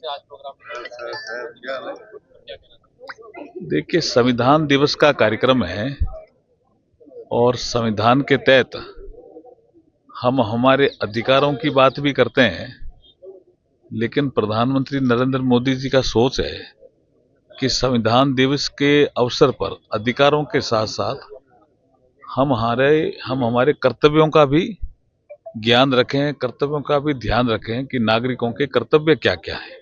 से आज प्रोग्राम। देखिए, संविधान दिवस का कार्यक्रम है और संविधान के तहत हम हमारे अधिकारों की बात भी करते हैं, लेकिन प्रधानमंत्री नरेंद्र मोदी जी का सोच है कि संविधान दिवस के अवसर पर अधिकारों के साथ साथ हम हमारे कर्तव्यों का भी ज्ञान रखें, कर्तव्यों का भी ध्यान रखें कि नागरिकों के कर्तव्य क्या क्या है,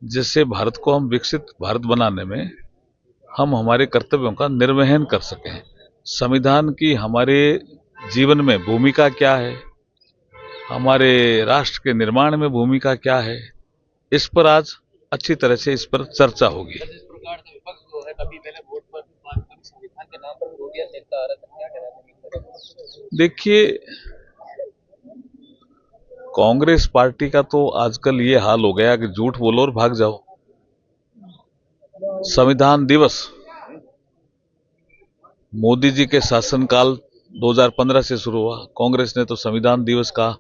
जिससे भारत को हम विकसित भारत बनाने में हम हमारे कर्तव्यों का निर्वहन कर सकें। संविधान की हमारे जीवन में भूमिका क्या है, हमारे राष्ट्र के निर्माण में भूमिका क्या है, इस पर आज अच्छी तरह से इस पर चर्चा होगी। जिस प्रकार से विपक्ष जो है कभी पहले वोट पर कभी संविधान के नाम पर रोटियां सेकता आ रहा था, क्या कहना है? देखिए, कांग्रेस पार्टी का तो आजकल ये हाल हो गया कि झूठ बोलो और भाग जाओ। संविधान दिवस मोदी जी के शासनकाल 2015 से शुरू हुआ। कांग्रेस ने तो संविधान दिवस का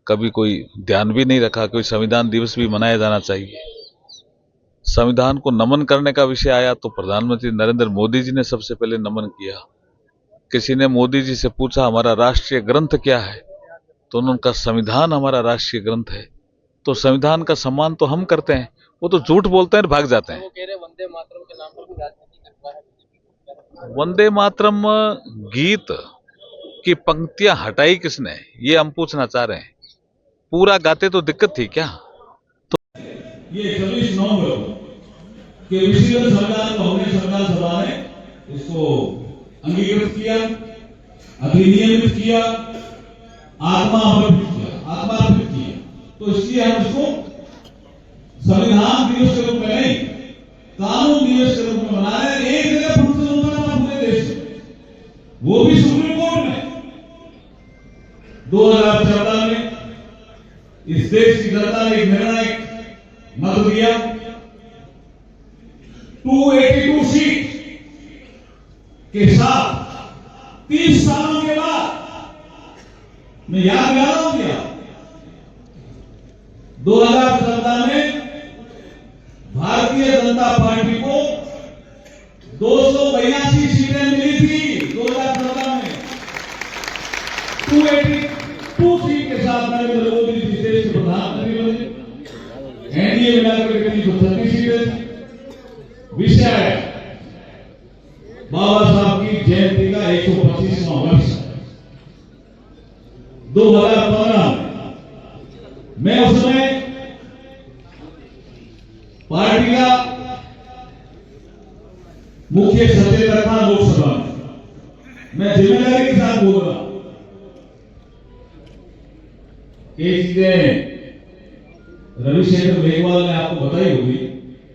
कभी कोई ध्यान भी नहीं रखा, कोई संविधान दिवस भी मनाया जाना चाहिए। संविधान को नमन करने का विषय आया तो प्रधानमंत्री नरेंद्र मोदी जी ने सबसे पहले नमन किया। किसी ने मोदी जी से पूछा हमारा राष्ट्रीय ग्रंथ क्या है, तो उनका संविधान हमारा राष्ट्रीय ग्रंथ है। तो संविधान का सम्मान तो हम करते हैं, वो तो झूठ बोलते हैं और भाग जाते हैं। वो कह रहे वंदे मातरम के नाम पर भी राजनीति कर रहा है। वंदे मातरम गीत की पंक्तियां हटाई किसने, ये हम पूछना चाह रहे हैं। पूरा गाते तो दिक्कत थी क्या? ये 26 नवंबर के विशिष्ट संविधान को हमने संविधान सभा ने इसको अंगीकृत किया, अधिनियमित किया, आत्मार्पित किया। तो इसलिए हम इसको संविधान दिवस के रूप में नहीं, कानून दिवस के रूप में मना रहे हैं। एक जगह फंक्शन होता था पूरे देश में, वो भी सुप्रीम कोर्ट में 2014 में इस देश की जनता ने एक निर्णायक मत दिया। 282 सीट के साथ 30 सालों के बाद मैं याद कर रहा हूं क्या 2014 में भारतीय जनता पार्टी को 282 सीटें मिली थी। 2014 में 282 सीट के साथ नरेंद्र मोदी जी देश के प्रधानमंत्री बने। एनडीए मिलाकर के 336 सीटें थी। विषय है बाबा साहब की जयंती का 125वां वर्ष 2015 में मैं उस समय पार्टी का मुख्य सचेतक था लोकसभा में। मैं जिम्मेदारी के साथ बोल रहा हूं। ये चीजें रविशंकर मेघवाल ने आपको बताई होगी,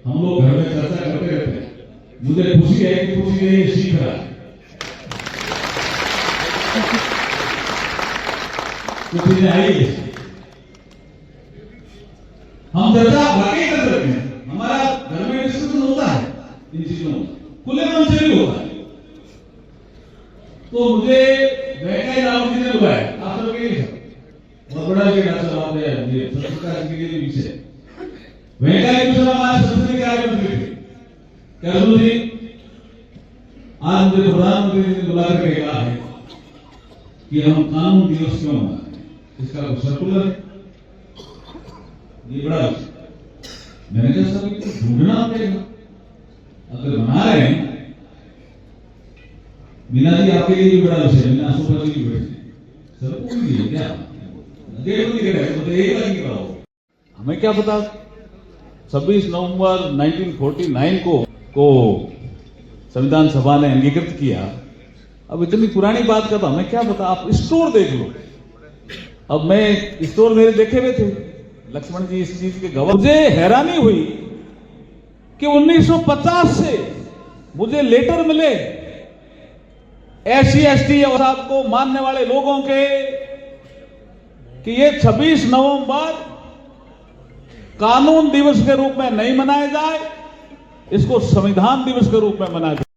हम लोग घर में चर्चा करते रहते हैं। मुझे खुशी है कि खुशी ने ये सीख रहा है। कुछ चीजें आई है, हम चर्चा वाकई कर सकते हैं। हमारा घर में डिस्कशन होता है इन चीजों में, खुले मन से भी होता है। तो मुझे वेंकैया नायडू जी ने बुलाया, आप सबके लिए बहुत बड़ा ये डॉक्टर साहब ने ये संस्कार के लिए विषय वेंकैया जी साहब हमारे संसद के आगे मंत्री थे। कहलू जी आज मुझे प्रधानमंत्री जी ने बुलाकर के कहा है कि हम कानून दिवस क्यों मना रहे हैं, इसका कुछ सर्कुलर है, ये बड़ा विषय। मैंने कहा सर ये ढूंढना पड़ेगा, अगर बना रहे हैं मीना जी आपके लिए भी बड़ा विषय है, मीना सुपर जी भी बैठे सर को भी क्या हमें क्या पता 26 नवंबर 1949 को संविधान सभा ने अंगीकृत किया। अब इतनी पुरानी बात का तो हमें क्या पता, आप स्टोर देख लो। अब मैं स्टोर मेरे देखे हुए थे, लक्ष्मण जी इस चीज के गवाह। मुझे हैरानी हुई कि 1950 से मुझे लेटर मिले SC ST और को मानने वाले लोगों के कि ये 26 नवंबर कानून दिवस के रूप में नहीं मनाया जाए, इसको संविधान दिवस के रूप में मनाया जाए।